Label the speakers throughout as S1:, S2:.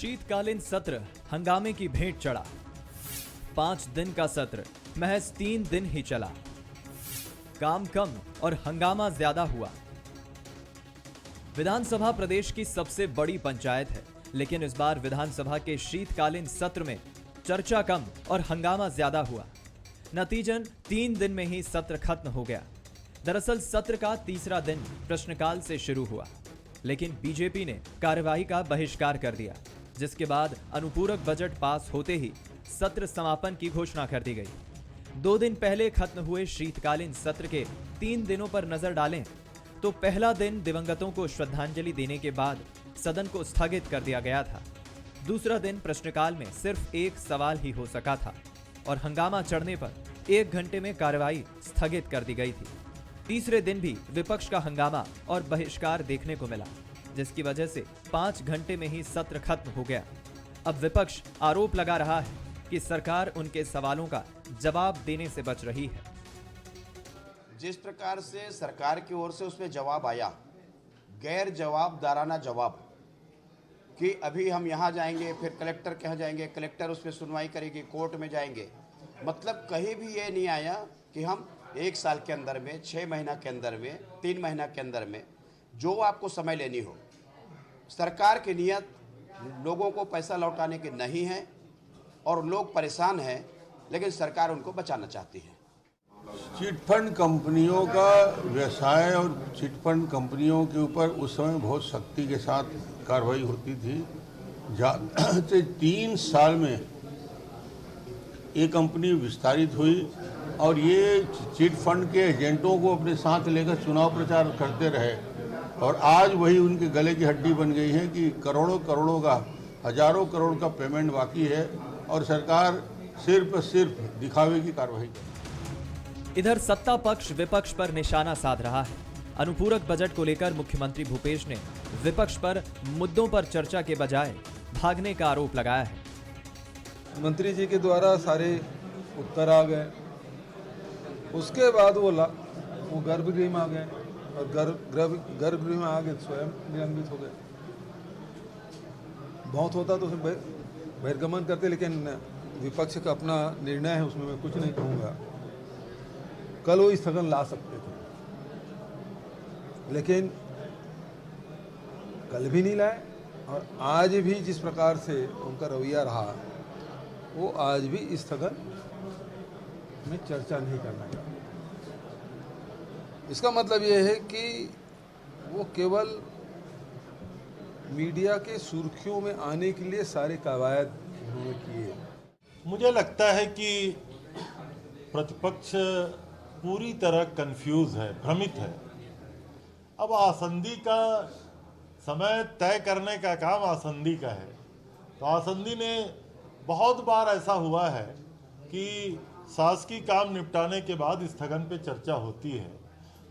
S1: शीतकालीन सत्र हंगामे की भेंट चढ़ा। 5 दिन का सत्र महज 3 दिन ही चला। काम कम और हंगामा ज्यादा हुआ। विधानसभा प्रदेश की सबसे बड़ी पंचायत है, लेकिन इस बार विधानसभा के शीतकालीन सत्र में चर्चा कम और हंगामा ज्यादा हुआ। नतीजन 3 दिन में ही सत्र खत्म हो गया। दरअसल सत्र का तीसरा दिन प्रश्नकाल से शुरू हुआ, लेकिन बीजेपी ने कार्यवाही का बहिष्कार कर दिया, जिसके बाद अनुपूरक बजट पास होते ही सत्र समापन की घोषणा कर दी गई। 2 दिन पहले खत्म हुए शीतकालीन सत्र के 3 दिनों पर नजर डालें तो पहला दिन दिवंगतों को श्रद्धांजलि देने के बाद सदन को स्थगित कर दिया गया था। दूसरा दिन प्रश्नकाल में सिर्फ एक सवाल ही हो सका था और हंगामा चढ़ने पर 1 घंटे में कार्यवाही स्थगित कर दी गई थी। तीसरे दिन भी विपक्ष का हंगामा और बहिष्कार देखने को मिला, जिसकी वजह से 5 घंटे में ही सत्र खत्म हो गया। अब विपक्ष आरोप लगा रहा है कि सरकार उनके सवालों का जवाब देने से बच रही है।
S2: जिस प्रकार से सरकार की ओर से उसमें जवाब आया, गैर जवाबदाराना जवाब, कि अभी हम यहाँ जाएंगे, फिर कलेक्टर के यहाँ जाएंगे, कलेक्टर उस पर सुनवाई करेगी, कोर्ट में जाएंगे। मतलब कहीं भी ये नहीं आया कि हम 1 साल के अंदर में, 6 महीना के अंदर में, 3 महीना के अंदर में जो आपको समय लेनी हो। सरकार की नीयत लोगों को पैसा लौटाने की नहीं है और लोग परेशान हैं, लेकिन सरकार उनको बचाना चाहती है।
S3: चिटफंड कंपनियों का व्यवसाय और चिटफंड कंपनियों के ऊपर उस समय बहुत सख्ती के साथ कार्रवाई होती थी। 3 साल में ये कंपनी विस्तारित हुई और ये चिटफंड के एजेंटों को अपने साथ लेकर चुनाव प्रचार करते रहे और आज वही उनके गले की हड्डी बन गई है कि करोड़ों का, हजारों करोड़ का पेमेंट बाकी है और सरकार सिर्फ दिखावे की कार्रवाई कर।
S1: इधर सत्ता पक्ष विपक्ष पर निशाना साध रहा है। अनुपूरक बजट को लेकर मुख्यमंत्री भूपेश ने विपक्ष पर मुद्दों पर चर्चा के बजाय भागने का आरोप लगाया है।
S4: मंत्री जी के द्वारा सारे उत्तर आ गए, उसके बाद वो गर्भगृह में आ गए और गर्भगृह में आ गए स्वयं निलंबित हो गए। बहुत होता तो उसमें बहिर्गमन करते, लेकिन विपक्ष का अपना निर्णय है, उसमें मैं कुछ नहीं कहूँगा। कल वो स्थगन ला सकते थे, लेकिन कल भी नहीं लाए और आज भी जिस प्रकार से उनका रवैया रहा, वो आज भी स्थगन में चर्चा नहीं करना चाहते। इसका मतलब ये है कि वो केवल मीडिया के सुर्खियों में आने के लिए सारे कवायद उन्होंने किए।
S5: मुझे लगता है कि प्रतिपक्ष पूरी तरह कंफ्यूज है, भ्रमित है। अब आसंदी का समय तय करने का काम आसंदी का है, तो आसंदी ने बहुत बार ऐसा हुआ है कि शासकीय काम निपटाने के बाद स्थगन पे चर्चा होती है,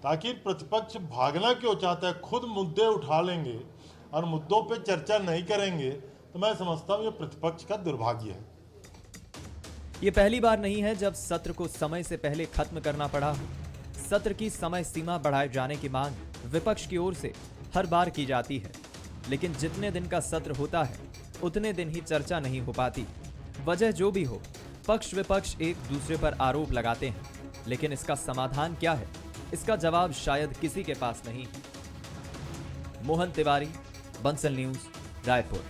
S5: ताकि प्रतिपक्ष भागना क्यों चाहता है, खुद मुद्दे उठा लेंगे और मुद्दों पे चर्चा नहीं करेंगे, तो मैं समझता हूँ ये प्रतिपक्ष का दुर्भाग्य है।
S1: ये पहली बार नहीं है जब सत्र को समय से पहले खत्म करना पड़ा हो। सत्र की समय सीमा बढ़ाए जाने की मांग विपक्ष की ओर से हर बार की जाती है, लेकिन जितने दिन का सत्र होता है उतने दिन ही चर्चा नहीं हो पाती। वजह जो भी हो, पक्ष विपक्ष एक दूसरे पर आरोप लगाते हैं, लेकिन इसका समाधान क्या है, इसका जवाब शायद किसी के पास नहीं है। मोहन तिवारी, बंसल न्यूज, रायपुर।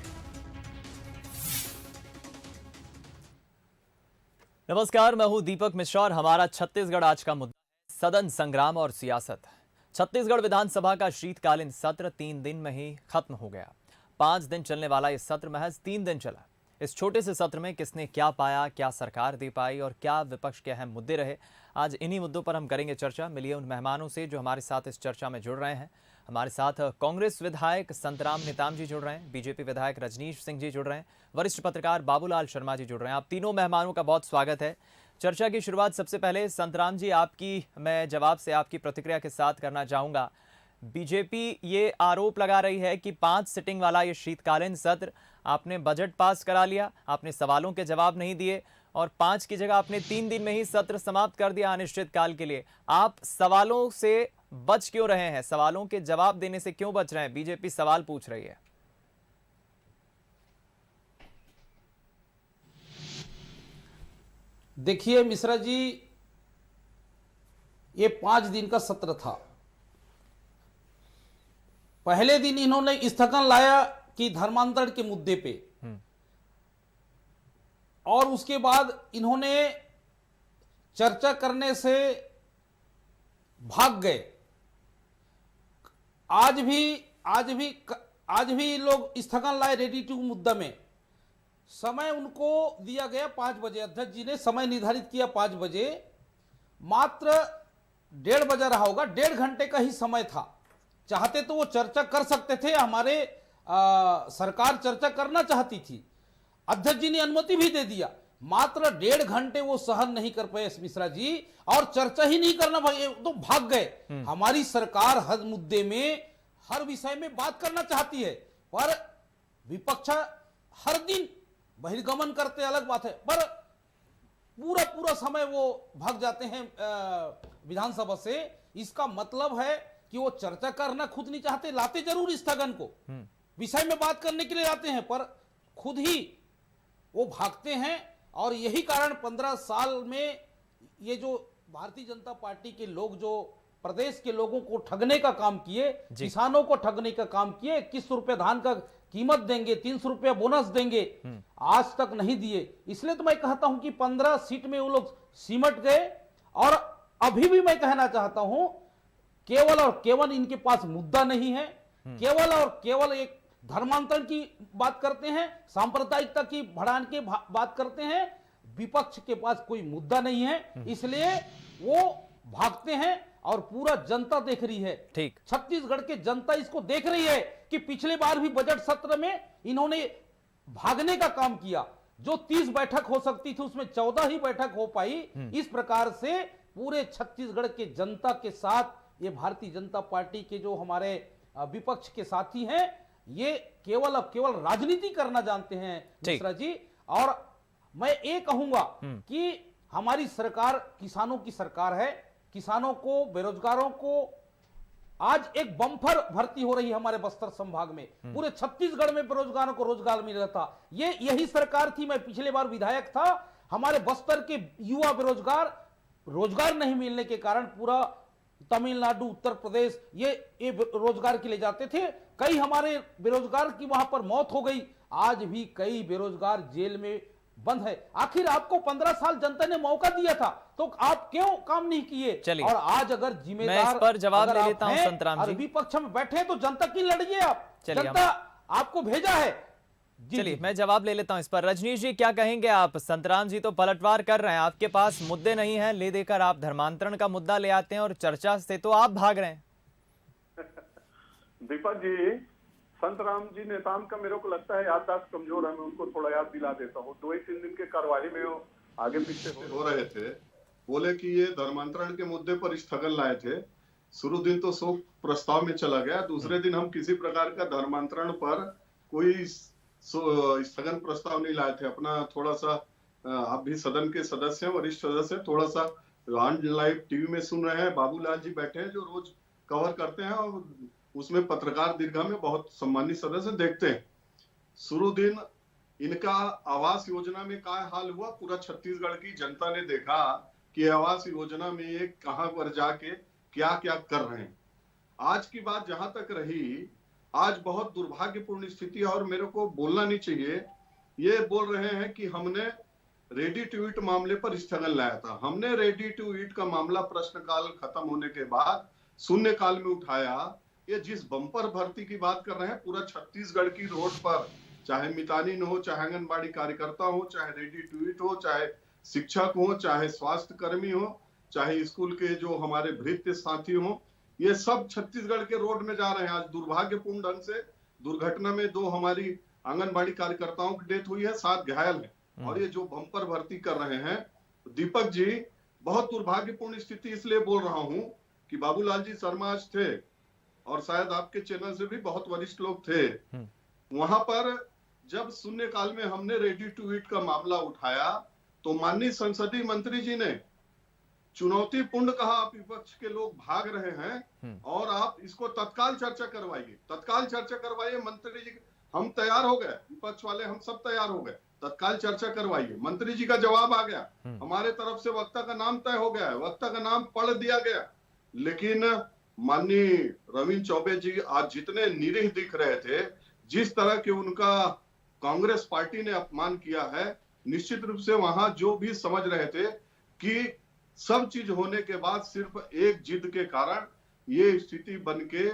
S1: नमस्कार, मैं हूं दीपक मिश्रा और हमारा छत्तीसगढ़ आज का मुद्दा है सदन संग्राम और सियासत। छत्तीसगढ़ विधानसभा का शीतकालीन सत्र 3 दिन में ही खत्म हो गया। 5 दिन चलने वाला यह सत्र महज 3 दिन चला। इस छोटे से सत्र में किसने क्या पाया, क्या सरकार दे पाई और क्या विपक्ष के अहम मुद्दे रहे, आज इन्हीं मुद्दों पर हम करेंगे चर्चा। मिलिए उन मेहमानों से जो हमारे साथ इस चर्चा में जुड़ रहे हैं। हमारे साथ कांग्रेस विधायक संतराम नेताम जी जुड़ रहे हैं, बीजेपी विधायक रजनीश सिंह जी जुड़ रहे हैं, वरिष्ठ पत्रकार बाबूलाल शर्मा जी जुड़ रहे हैं। आप तीनों मेहमानों का बहुत स्वागत है। चर्चा की शुरुआत सबसे पहले संतराम जी आपकी मैं जवाब से आपकी प्रतिक्रिया के साथ करना चाहूँगा। बीजेपी ये आरोप लगा रही है कि 5 सिटिंग वाला ये शीतकालीन सत्र आपने बजट पास करा लिया, आपने सवालों के जवाब नहीं दिए और 5 की जगह आपने 3 दिन में ही सत्र समाप्त कर दिया अनिश्चितकाल के लिए। आप सवालों से बच क्यों रहे हैं, सवालों के जवाब देने से क्यों बच रहे हैं? बीजेपी सवाल पूछ रही है।
S6: देखिए मिश्रा जी, ये 5 दिन का सत्र था। पहले दिन इन्होंने स्थगन लाया कि धर्मांतरण के मुद्दे पे, और उसके बाद इन्होंने चर्चा करने से भाग गए। आज भी लोग स्थगन लाए रेडी टू मुद्दा में। समय उनको दिया गया 5 बजे, अध्यक्ष जी ने समय निर्धारित किया 5 बजे, मात्र 1:30 बजा रहा होगा, 1.5 घंटे का ही समय था। चाहते तो वो चर्चा कर सकते थे, हमारे सरकार चर्चा करना चाहती थी, अध्यक्ष जी ने अनुमति भी दे दिया, मात्र 1.5 घंटे वो सहन नहीं कर पाए मिश्रा जी, और चर्चा ही नहीं करना, तो भाग गए। हमारी सरकार हर मुद्दे में, हर विषय में बात करना चाहती है, पर विपक्ष हर दिन बहिर्गमन करते, अलग बात है, पर पूरा समय वो भाग जाते हैं विधानसभा से। इसका मतलब है कि वो चर्चा करना खुद नहीं चाहते, लाते जरूर स्थगन को, विषय में बात करने के लिए आते हैं, पर खुद ही वो भागते हैं। और यही कारण 15 साल में ये जो भारतीय जनता पार्टी के लोग जो प्रदेश के लोगों को ठगने का काम किए, किसानों को ठगने का काम किए, 21 रुपए धान का कीमत देंगे, 300 रुपया बोनस देंगे, आज तक नहीं दिए। इसलिए तो मैं कहता हूं कि 15 सीट में वो लोग सिमट गए। और अभी भी मैं कहना चाहता हूं, केवल और केवल इनके पास मुद्दा नहीं है, केवल और केवल एक धर्मांतरण की बात करते हैं, सांप्रदायिकता की बढ़ाने की बात करते हैं। विपक्ष के पास कोई मुद्दा नहीं है, इसलिए वो भागते हैं। और पूरा जनता देख रही है, ठीक, छत्तीसगढ़ की जनता इसको देख रही है कि पिछले बार भी बजट सत्र में इन्होंने भागने का काम किया। जो 30 बैठक हो सकती थी उसमें 14 ही बैठक हो पाई। इस प्रकार से पूरे छत्तीसगढ़ के जनता के साथ ये भारतीय जनता पार्टी के जो हमारे विपक्ष के साथी हैं, ये केवल अब केवल राजनीति करना जानते हैं मिश्रा जी। और मैं ये कहूंगा कि हमारी सरकार किसानों की सरकार है। किसानों को, बेरोजगारों को आज एक बम्पर भर्ती हो रही है हमारे बस्तर संभाग में। पूरे छत्तीसगढ़ में बेरोजगारों को रोजगार मिल रहा था। ये यही सरकार थी, मैं पिछले बार विधायक था। हमारे बस्तर के युवा बेरोजगार, रोजगार नहीं मिलने के कारण पूरा तमिलनाडु, उत्तर प्रदेश ये रोजगार के लिए जाते थे। कई हमारे बेरोजगार की वहां पर मौत हो गई। आज भी कई बेरोजगार जेल में बंद है। आखिर आपको 15 साल जनता ने मौका दिया था, तो आप क्यों काम नहीं किए? और आज अगर जिम्मेदार,
S1: मैं इस पर जवाब ले लेता हूं संतराम जी।
S6: विपक्ष में बैठे तो जनता की लड़िए आप, जनता आपको भेजा है।
S1: चलिए मैं जवाब ले लेता हूं इस पर। रजनीश जी क्या कहेंगे आप? संतराम जी तो पलटवार कर रहे हैं, आपके पास मुद्दे नहीं है, ले देकर आप धर्मांतरण का मुद्दा ले आते हैं और चर्चा से तो आप भाग रहे हैं।
S7: दीपक जी, संतराम जी नेताम का मेरे को लगता है याददाश्त कमजोर है, मैं उनको थोड़ा याद दिला देता हूँ। 2-3 दिन के कार्यवाही में वो आगे पीछे
S8: हो रहे थे, बोले कि ये धर्मांतरण के मुद्दे पर स्थगन लाए थे। शुरू दिन तो शोक प्रस्ताव में चला गया, दूसरे दिन हम किसी प्रकार का धर्मांतरण पर कोई स्थगन प्रस्ताव नहीं लाए थे। अपना थोड़ा सा, आप भी सदन के सदस्य हैं, वरिष्ठ सदस्य, थोड़ा सा ऑन लाइव टीवी में सुन रहे हैं। बाबूलाल जी बैठे हैं जो रोज कवर करते हैं और उसमें पत्रकार दीर्घा में बहुत सम्मानित सदस्य देखते हैं। शुरू दिन इनका आवास योजना में क्या हाल हुआ, पूरा छत्तीसगढ़ की जनता ने देखा कि आवास योजना में ये कहां पर जाके क्या क्या कर रहे हैं। आज की बात जहां तक रही, आज बहुत दुर्भाग्यपूर्ण स्थिति, और मेरे को बोलना नहीं चाहिए, ये बोल रहे हैं कि हमने रेडी टू ईट मामले पर स्थगन लाया था। हमने रेडी टू ईट का मामला प्रश्नकाल खत्म होने के बाद शून्यकाल में उठाया। ये जिस बम्पर भर्ती की बात कर रहे हैं, पूरा छत्तीसगढ़ की रोड पर, चाहे मितानिन हो, चाहे आंगनबाड़ी कार्यकर्ता हो, चाहे रेडी टू ईट हो, चाहे शिक्षक हो, चाहे स्वास्थ्य कर्मी हो, चाहे स्कूल के जो हमारे भृत्य साथी हो, ये सब छत्तीसगढ़ के रोड में जा रहे हैं। आज दुर्भाग्यपूर्ण ढंग से दुर्घटना में 2 हमारी आंगनबाड़ी कार्यकर्ताओं की डेथ हुई है, 7 घायल है। और ये जो बम्पर भर्ती कर रहे हैं, दीपक जी, बहुत दुर्भाग्यपूर्ण स्थिति इसलिए बोल रहा हूं कि बाबूलाल जी शर्मा आज थे और शायद आपके चैनल से भी बहुत वरिष्ठ लोग थे वहां पर। जब शून्यकाल में हमने रेडी टू ईट का मामला उठाया तो माननीय संसदीय मंत्री जी ने चुनौतीपूर्ण कहा, आप विपक्ष के लोग भाग रहे हैं और आप इसको तत्काल चर्चा करवाइए, तत्काल चर्चा करवाइए। मंत्री जी हम तैयार हो गए, विपक्ष वाले हम सब तैयार हो गए, तत्काल चर्चा करवाइए। मंत्री जी का जवाब आ गया, हमारे तरफ से वक्ता का नाम तय हो गया है, वक्ता का नाम पढ़ दिया गया। लेकिन माननीय रविंद्र चौबे जी आज जितने निरीह दिख रहे थे, जिस तरह के उनका कांग्रेस पार्टी ने अपमान किया है, निश्चित रूप से वहां जो भी समझ रहे थे कि सब चीज होने के बाद सिर्फ एक जिद के कारण ये स्थिति बन के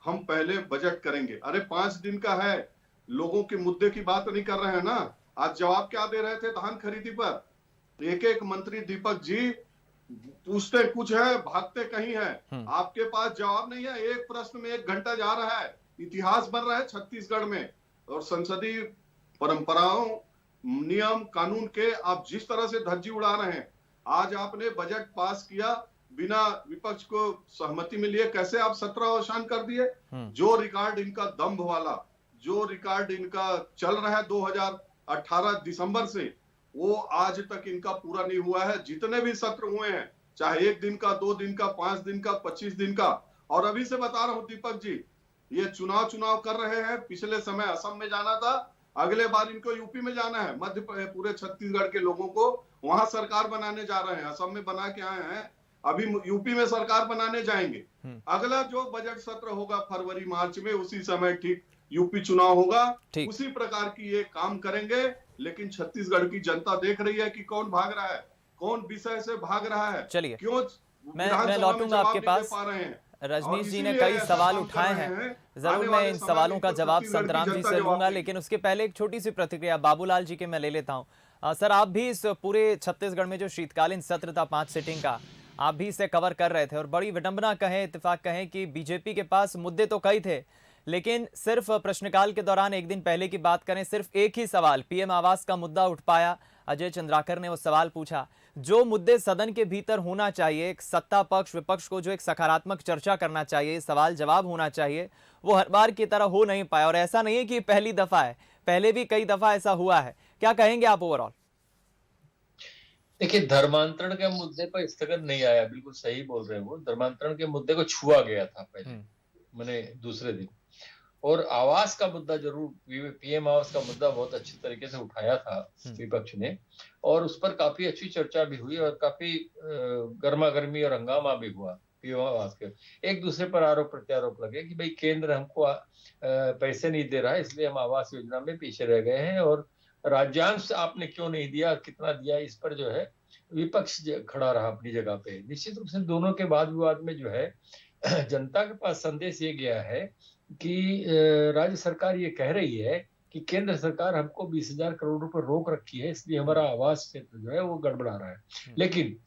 S8: हम पहले बजट करेंगे। अरे 5 दिन का है, लोगों के मुद्दे की बात नहीं कर रहे हैं ना। आज जवाब क्या दे रहे थे धान खरीदी पर? एक एक मंत्री दीपक जी पूछते कुछ है, भागते कहीं है। आपके पास जवाब नहीं है। एक प्रश्न में 1 घंटा जा रहा है। इतिहास बन रहा है छत्तीसगढ़ में, और संसदीय परंपराओं, नियम कानून के आप जिस तरह से धज्जी उड़ा रहे हैं। आज आपने बजट पास किया बिना विपक्ष को सहमति मिली, कैसे आप 17 अवसान कर दिए? जो रिकॉर्ड इनका दंभ वाला, जो रिकॉर्ड इनका चल रहा है 2018 दिसंबर से, वो आज तक इनका पूरा नहीं हुआ है। जितने भी सत्र हुए हैं, चाहे 1 दिन का, 2 दिन का, 5 दिन का, 25 दिन का। और अभी से बता रहा हूं दीपक जी, ये चुनाव कर रहे हैं। पिछले समय असम में जाना था, अगले बार इनको यूपी में जाना है। पूरे छत्तीसगढ़ के लोगों को वहां सरकार बनाने जा रहे हैं। असम में बना के आए हैं, अभी यूपी में सरकार बनाने जाएंगे। अगला जो बजट सत्र होगा फरवरी मार्च में, उसी समय ठीक यूपी चुनाव होगा। उसी प्रकार की ये काम करेंगे। लेकिन छत्तीसगढ़ की जनता देख रही है कि कौन भाग रहा है, कौन विषय से भाग रहा है।
S1: चलिए,
S8: क्यों
S1: मैं लौटूंगा आपके पास। रजनीश जी ने कई सवाल उठाए हैं, जरूर मैं इन सवालों का जवाब संतराम जी से लूंगा, लेकिन उसके पहले एक छोटी सी प्रतिक्रिया बाबूलाल जी के मैं ले लेता हूं। सर, आप भी इस पूरे छत्तीसगढ़ में जो शीतकालीन सत्र था 5 सिटिंग का, आप भी इसे कवर कर रहे थे, और बड़ी विडंबना कहें, इत्तेफाक कहें कि बीजेपी के पास मुद्दे तो कई थे, लेकिन सिर्फ प्रश्नकाल के दौरान एक दिन पहले की बात करें, सिर्फ एक ही सवाल पीएम आवास का मुद्दा उठ पाया। अजय चंद्राकर ने वो सवाल पूछा। जो मुद्दे सदन के भीतर होना चाहिए, एक सत्ता पक्ष विपक्ष को जो एक सकारात्मक चर्चा करना चाहिए, सवाल जवाब होना चाहिए, वो हर बार की तरह हो नहीं पाया। और ऐसा नहीं है कि पहली दफा है, पहले भी कई दफा ऐसा हुआ है। क्या कहेंगे आप ओवरऑल?
S9: देखिए, धर्मांतरण के मुद्दे पर स्थगन नहीं आया, बिल्कुल सही बोल रहे हैं वो। धर्मांतरण के मुद्दे को छुआ गया था पहले, मैंने दूसरे दिन। और आवास का मुद्दा जरूर, पीएम आवास का मुद्दा बहुत अच्छी तरीके से उठाया था विपक्ष ने, और उस पर काफी अच्छी चर्चा भी हुई और काफी गर्मा गर्मी और हंगामा भी हुआ। पीएम आवास के एक दूसरे पर आरोप प्रत्यारोप लगे कि भाई केंद्र हमको पैसे नहीं दे रहा है, इसलिए हम आवास योजना में पीछे रह गए हैं, और राज्यांश आपने क्यों नहीं दिया, कितना दिया, इस पर जो है विपक्ष खड़ा रहा अपनी जगह पे। निश्चित रूप से दोनों के वाद विवाद में जो है जनता के पास संदेश ये गया है कि राज्य सरकार ये कह रही है कि केंद्र सरकार हमको 20,000 करोड़ रुपए रोक रखी है, इसलिए हमारा आवास क्षेत्र जो है वो गड़बड़ा रहा है। लेकिन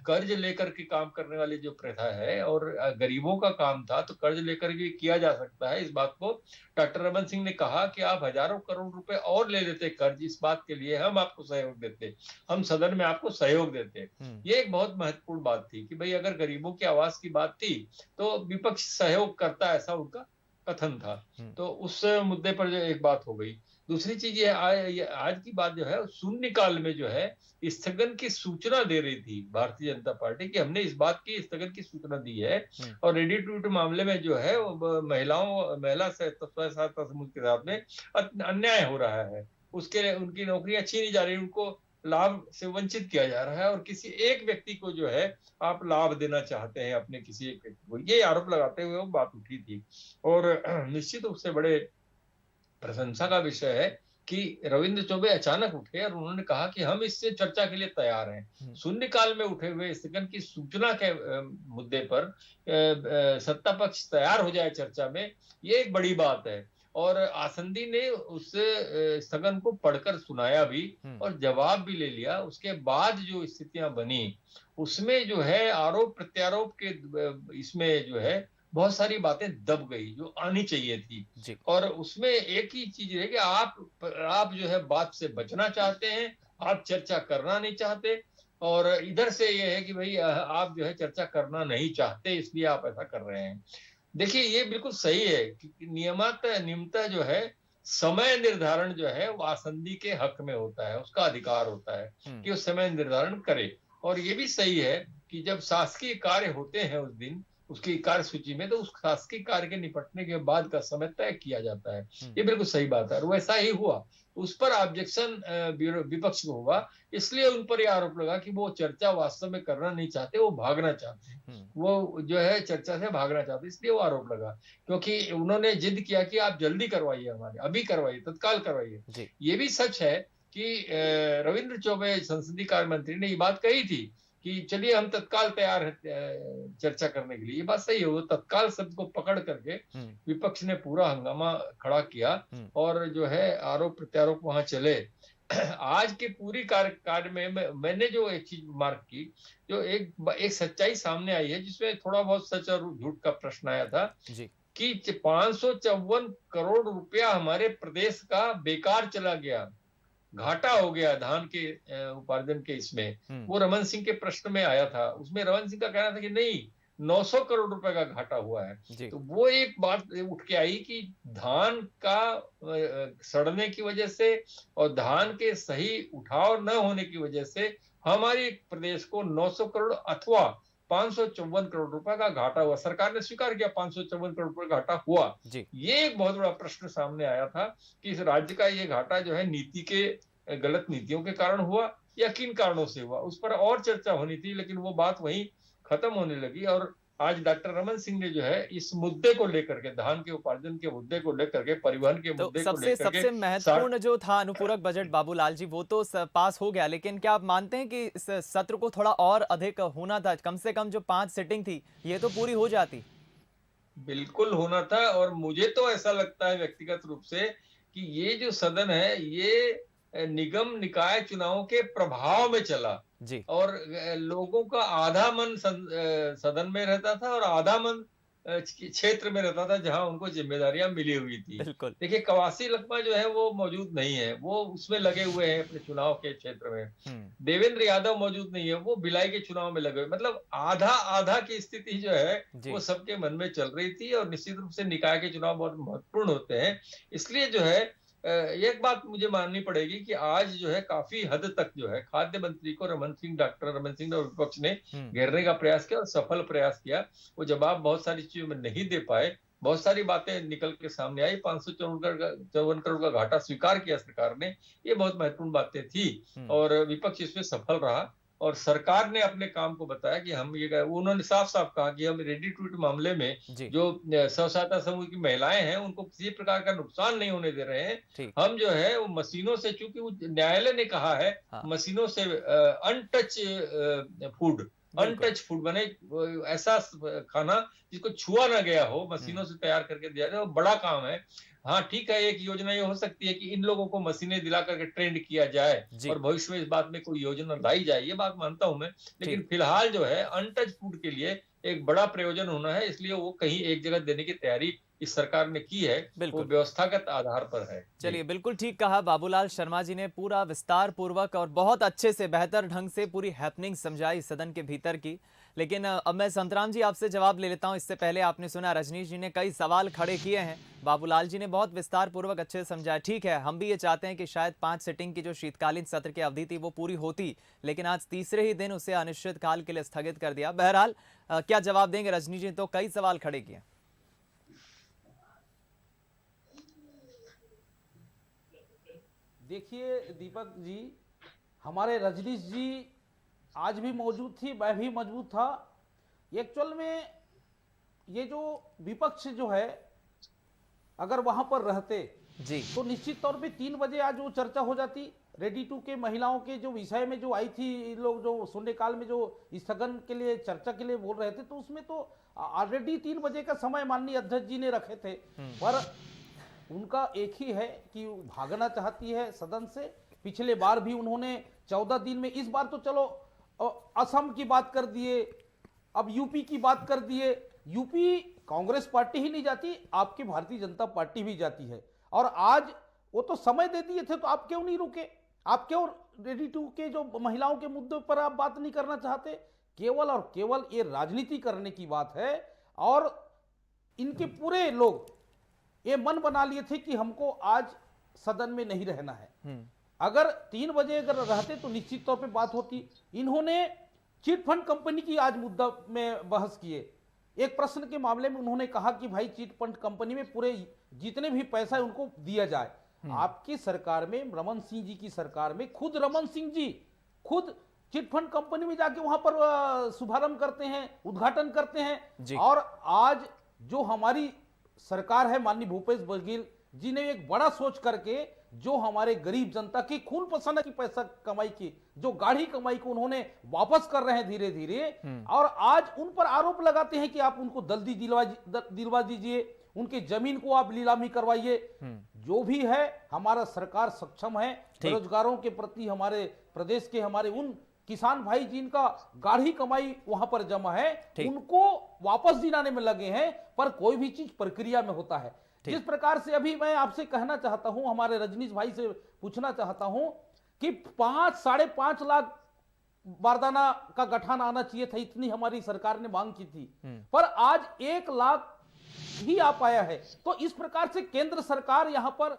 S9: कर्ज लेकर के काम करने वाली जो प्रथा है, और गरीबों का काम था तो कर्ज लेकर भी किया जा सकता है। इस बात को डॉक्टर रमन सिंह ने कहा कि आप हजारों करोड़ रुपए और ले लेते कर्ज, इस बात के लिए हम आपको सहयोग देते, हम सदन में आपको सहयोग देते। ये एक बहुत महत्वपूर्ण बात थी कि भाई अगर गरीबों की आवास की बात थी तो विपक्ष सहयोग करता, ऐसा उनका कथन था। तो उस मुद्दे पर जो एक बात हो गई। दूसरी चीज ये आज की बात जो है, शून्यकाल में जो है स्थगन की सूचना दे रही थी भारतीय जनता पार्टी कि हमने इस बात की स्थगन की सूचना दी है, और रेडी टू ईट मामले में जो है महिला स्वयं सहायता समूह के साथ में अन्याय हो रहा है। उसके उनकी नौकरियां छीनी जा रही, उनको लाभ से वंचित किया जा रहा है, और किसी एक व्यक्ति को जो है आप लाभ देना चाहते हैं, अपने किसी एक व्यक्ति को, ये आरोप लगाते हुए वो बात उठी थी। और निश्चित रूप से बड़े प्रशंसा का विषय है कि रविंद्र चौबे अचानक उठे और उन्होंने कहा कि हम इससे चर्चा के लिए तैयार हैं। शून्यकाल में उठे हुए स्थगन की सूचना के मुद्दे पर सत्ता पक्ष तैयार हो जाए चर्चा में, ये एक बड़ी बात है। और आसंदी ने उस स्थगन को पढ़कर सुनाया भी और जवाब भी ले लिया। उसके बाद जो स्थितियां बनी उसमें जो है आरोप प्रत्यारोप के इसमें जो है बहुत सारी बातें दब गई जो आनी चाहिए थी। और उसमें एक ही चीज है कि आप जो है बात से बचना चाहते हैं, आप चर्चा करना नहीं चाहते, और इधर से ये है कि भाई आप जो है चर्चा करना नहीं चाहते, इसलिए आप ऐसा कर रहे हैं। देखिए, ये बिल्कुल सही है कि नियमतः जो है समय निर्धारण जो है वो आसंदी के हक में होता है, उसका अधिकार होता है कि वो समय निर्धारण करे। और ये भी सही है कि जब शासकीय कार्य होते हैं उस दिन उसकी कार्यसूची में, तो उस शासकीय कार्य के निपटने के बाद का समय तय किया जाता है। ये बिल्कुल सही बात है और वैसा ही हुआ। उस पर ऑब्जेक्शन विपक्ष को हुआ, इसलिए उन पर यह आरोप लगा कि वो चर्चा वास्तव में करना नहीं चाहते, वो भागना चाहते हैं, वो जो है चर्चा से भागना चाहते हैं, इसलिए वो आरोप लगा। क्योंकि उन्होंने जिद किया कि आप जल्दी करवाइए, हमारे अभी करवाइए, तत्काल करवाइए। ये भी सच है कि रविंद्र चौबे संसदीय कार्य मंत्री ने ये बात कही थी कि चलिए हम तत्काल तैयार हैं चर्चा करने के लिए। ये बात सही है, वो तत्काल शब्द को पकड़ करके विपक्ष ने पूरा हंगामा खड़ा किया और जो है आरोप प्रत्यारोप वहां चले। आज के पूरी कार्य में मैंने जो एक चीज मार्क की, जो एक सच्चाई सामने आई है जिसमें थोड़ा बहुत सच और झूठ का प्रश्न आया था कि 554 करोड़ रुपया हमारे प्रदेश का बेकार चला गया, घाटा हो गया धान के उपार्जन के। इसमें वो रमन सिंह के प्रश्न में आया था, उसमें रमन सिंह का कहना था कि नहीं 900 करोड़ रुपए का घाटा हुआ है। तो वो एक बात उठ के आई कि धान का सड़ने की वजह से और धान के सही उठाव न होने की वजह से हमारे प्रदेश को 900 करोड़ अथवा 554 करोड़ रुपए का घाटा हुआ। सरकार ने स्वीकार किया 554 करोड़ रुपए घाटा हुआ। ये एक बहुत बड़ा प्रश्न सामने आया था कि इस राज्य का ये घाटा जो है नीति के गलत नीतियों के कारण हुआ या किन कारणों से हुआ, उस पर और चर्चा होनी थी, लेकिन वो बात वहीं खत्म होने लगी। और आज डॉक्टर रमन सिंह ने जो है इस मुद्दे को लेकर के, धान के उपार्जन के मुद्दे को लेकर के, परिवहन के मुद्दे को लेकर के
S1: सबसे महत्वपूर्ण जो था अनुपूरक बजट बाबूलाल जी, वो तो पास हो गया, लेकिन क्या आप मानते हैं कि इस सत्र को थोड़ा और अधिक होना था? कम से कम जो 5 सिटिंग थी ये तो पूरी हो जाती।
S9: बिल्कुल होना था। और मुझे तो ऐसा लगता है व्यक्तिगत रूप से कि ये जो सदन है ये निगम निकाय चुनावों के प्रभाव में चला
S1: जी।
S9: और लोगों का आधा मन सदन में रहता था और आधा मन क्षेत्र में रहता था जहां उनको जिम्मेदारियां मिली हुई थी। देखिए कवासी लखमा जो है वो मौजूद नहीं है, वो उसमें लगे हुए हैं अपने चुनाव के क्षेत्र में। देवेंद्र यादव मौजूद नहीं है, वो भिलाई के चुनाव में लगे हुए। मतलब आधा आधा की स्थिति जो है वो सबके मन में चल रही थी। और निश्चित रूप से निकाय के चुनाव बहुत महत्वपूर्ण होते हैं, इसलिए जो है एक बात मुझे माननी पड़ेगी कि आज जो है काफी हद तक जो है खाद्य मंत्री को डॉक्टर रमन सिंह और विपक्ष ने घेरने का प्रयास किया और सफल प्रयास किया। वो जवाब बहुत सारी चीजों में नहीं दे पाए, बहुत सारी बातें निकल के सामने आई। 554 करोड़ का घाटा स्वीकार किया सरकार ने, ये बहुत महत्वपूर्ण बातें थी और विपक्ष इसमें सफल रहा। और सरकार ने अपने काम को बताया कि हम ये, उन्होंने साफ साफ कहा कि हम रेडी टू ईट मामले में जो स्व सहायता समूह की महिलाएं हैं उनको किसी प्रकार का नुकसान नहीं होने दे रहे हैं। हम जो है वो मशीनों से, चूंकि न्यायालय ने कहा है मशीनों से अनटच फूड बने, ऐसा खाना जिसको छुआ ना गया हो, मशीनों से तैयार करके दिया जाए, वो बड़ा काम है। हाँ ठीक है, एक योजना ये हो सकती है कि इन लोगों को मशीनें दिला करके ट्रेंड किया जाए और भविष्य में इस बात में कोई योजना लाई जाए, ये बात मानता हूं मैं। लेकिन फिलहाल जो है अनटच फूड के लिए एक बड़ा प्रयोजन होना है, इसलिए वो कहीं एक जगह देने की तैयारी इस सरकार ने की है, वो व्यवस्थागत आधार पर है।
S1: चलिए, बिल्कुल ठीक कहा बाबूलाल शर्मा जी ने, पूरा विस्तार पूर्वक और बहुत अच्छे से बेहतर ढंग से पूरी हैपनिंग समझाई सदन के भीतर की। लेकिन अब मैं संतराम जी आपसे जवाब ले लेता हूं। इससे पहले आपने सुना रजनीश जी ने कई सवाल खड़े किए हैं, बाबूलाल जी ने बहुत विस्तार पूर्वक अच्छे से समझाया। ठीक है, हम भी ये चाहते हैं कि शायद 5 सिटिंग की जो शीतकालीन सत्र की अवधि थी वो पूरी होती, लेकिन आज तीसरे ही दिन उसे अनिश्चित काल के लिए स्थगित कर दिया। बहरहाल क्या जवाब देंगे रजनीश जी? तो कई सवाल खड़े किए।
S6: देखिए दीपक जी, हमारे रजनीश जी आज भी मौजूद थी, मैं भी मौजूद था। एक्चुअल में ये जो विपक्ष जो है अगर वहां पर रहते जी तो निश्चित तौर पे 3 बजे आज वो चर्चा हो जाती। रेडी टू के महिलाओं के जो विषय में जो आई थी, लोग जो शून्यकाल में जो स्थगन के लिए चर्चा के लिए बोल रहे थे, तो उसमें तो ऑलरेडी 3 बजे का समय माननीय अध्यक्ष जी ने रखे थे। पर उनका एक ही है कि भागना चाहती है सदन से। पिछले बार भी उन्होंने 14 दिन में, इस बार तो चलो असम की बात कर दिए, अब यूपी की बात कर दिए। यूपी कांग्रेस पार्टी ही नहीं जाती, आपकी भारतीय जनता पार्टी भी जाती है। और आज वो तो समय दे दिए थे, तो आप क्यों नहीं रुके? आप क्यों रेडी टू के जो महिलाओं के मुद्दों पर आप बात नहीं करना चाहते? केवल और केवल ये राजनीति करने की बात है। और इनके पूरे लोग ये मन बना लिए थे कि हमको आज सदन में नहीं रहना है। अगर 3 बजे अगर रहते तो निश्चित तौर पे बात होती। इन्होंने चिट फंड कंपनी की आज मुद्दा में बहस किए, एक प्रश्न के मामले में उन्होंने कहा कि भाई चिट फंड कंपनी में पूरे जितने भी पैसा है उनको दिया जाए। आपकी सरकार में, रमन सिंह जी की सरकार में, खुद रमन सिंह जी खुद चिट फंड कंपनी में जाके वहां पर शुभारंभ करते हैं, उद्घाटन करते हैं। और आज जो हमारी सरकार है, माननीय भूपेश बघेल जी ने एक बड़ा सोच करके जो हमारे गरीब जनता की खून पसीना की पैसा कमाई की, जो गाढ़ी कमाई को उन्होंने वापस कर रहे हैं धीरे धीरे, और आज उन पर आरोप लगाते हैं कि आप उनको जल्दी दिलवा दीजिए, उनकी जमीन को आप नीलामी करवाइए। जो भी है, हमारा सरकार सक्षम है बेरोजगारों के प्रति, हमारे प्रदेश के हमारे उन किसान भाई जिनका गाढ़ी कमाई वहां पर जमा है, उनको वापस दिलाने में लगे हैं। पर कोई भी चीज प्रक्रिया में होता है। जिस प्रकार से अभी मैं आपसे कहना चाहता हूं, हमारे रजनीश भाई से पूछना चाहता हूं कि 5-5.5 लाख बारदाना का गठान आना चाहिए था, इतनी हमारी सरकार ने मांग की थी, पर आज 1 लाख ही आ पाया है। तो इस प्रकार से केंद्र सरकार यहां पर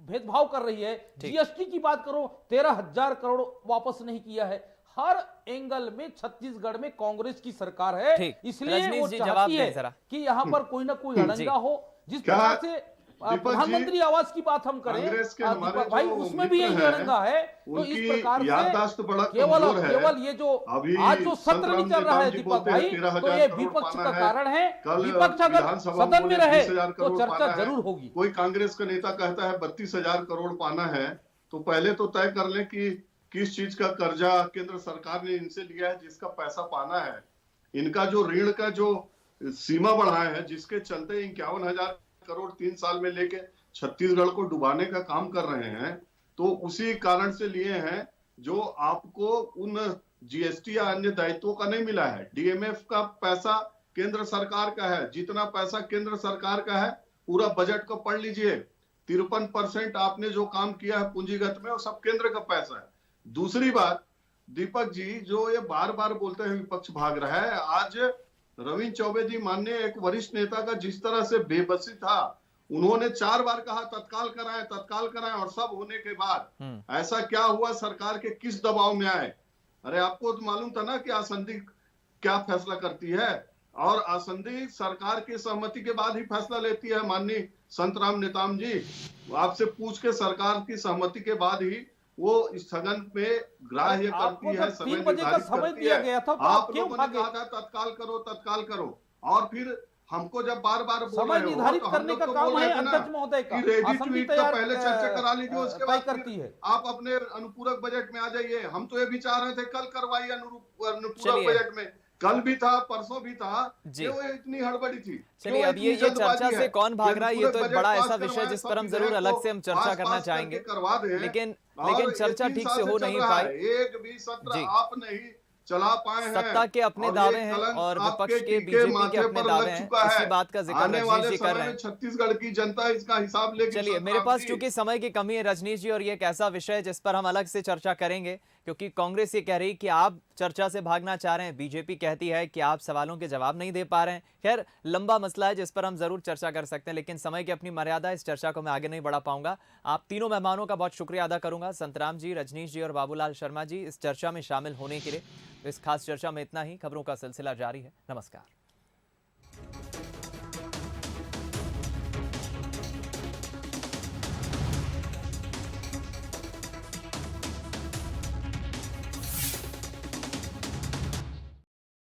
S6: भेदभाव कर रही है। जीएसटी की बात करो, 13,000 करोड़ वापस नहीं किया है। हर एंगल में छत्तीसगढ़ में कांग्रेस की सरकार है, इसलिए वो चाहती है कि यहाँ पर कोई ना कोई अड़ंगा हो। जिस प्रकार से प्रधानमंत्री आवास की बात हम करें दीपक भाई, उसमें भी यही अड़ंगा है। तो इस प्रकार से केवल ये जो आज जो सत्र नहीं चल रहा है दीपक भाई, तो ये विपक्ष का कारण है। विपक्ष अगर सदन में रहे तो चर्चा जरूर होगी।
S8: कोई कांग्रेस का नेता कहता है 32,000 करोड़ पाना है, तो पहले तो तय कर ले कि किस चीज का कर्जा केंद्र सरकार ने इनसे लिया है जिसका पैसा पाना है। इनका जो ऋण का जो सीमा बढ़ाया है, जिसके चलते 51,000 करोड़ 3 साल में लेके छत्तीसगढ़ को डुबाने का काम कर रहे हैं, तो उसी कारण से लिए हैं जो आपको उन जीएसटी या अन्य दायित्वों का नहीं मिला है। डीएमएफ का पैसा केंद्र सरकार का है, जितना पैसा केंद्र सरकार का है पूरा बजट को पढ़ लीजिए। 53% आपने जो काम किया है पूंजीगत में, वो सब केंद्र का पैसा है। दूसरी बात, दीपक जी जो ये बार बार बोलते हैं विपक्ष भाग रहा है, आज रविंद्र चौबे जी माननीय एक वरिष्ठ नेता का जिस तरह से बेबसी था, उन्होंने 4 बार कहा तत्काल कराएं, और सब होने के बाद ऐसा क्या हुआ, सरकार के किस दबाव में आए। अरे आपको तो मालूम था ना कि आसंदी क्या फैसला करती है, और आसंदी सरकार की सहमति के बाद ही फैसला लेती है। माननीय संतराम नेताम जी, आपसे पूछ के सरकार की सहमति के बाद ही वो स्थगन पे ग्राह्य करती है, समय निर्धारित करती है। आप लोगों ने कहा था तत्काल करो, और फिर हमको जब बार बार बोल रहे हो तो हम लोग तो बोल रहे थे ना कि रेडी टू ईट का पहले चर्चा करा लीजिए, उसके बाद करती है आप अपने अनुपूरक बजट में आ जाइए। हम तो ये भी चाह रहे थे कल करवाइए अनुपूरक बजट में, कल भी था, परसों भी था, वो इतनी हड़बड़ी थी।
S1: चलिए, अब ये चर्चा से कौन भाग रहा है, ये तो एक बड़ा ऐसा विषय जिस पर हम जरूर अलग से हम चर्चा करना चाहेंगे, लेकिन चर्चा ठीक से हो नहीं पाई।
S8: एक भी सत्र आप नहीं चला पाए हैं।
S1: सत्ता के अपने दावे हैं और विपक्ष के बीजेपी के अपने दावे हैं, इसी बात का जिक्र रजनीश जी कर रहे हैं।
S8: छत्तीसगढ़ की जनता इसका हिसाब लेगी।
S1: चलिए, मेरे पास चूंकि समय की कमी है रजनीश जी, और ये एक ऐसा विषय है जिस पर हम अलग से चर्चा करेंगे, क्योंकि कांग्रेस ये कह रही है कि आप चर्चा से भागना चाह रहे हैं, बीजेपी कहती है कि आप सवालों के जवाब नहीं दे पा रहे हैं। खैर, लंबा मसला है जिस पर हम जरूर चर्चा कर सकते हैं, लेकिन समय की अपनी मर्यादा, इस चर्चा को मैं आगे नहीं बढ़ा पाऊंगा। आप तीनों मेहमानों का बहुत शुक्रिया अदा करूंगा, संतराम जी, रजनीश जी और बाबूलाल शर्मा जी, इस चर्चा में शामिल होने के लिए। इस खास चर्चा में इतना ही। खबरों का सिलसिला जारी है। नमस्कार।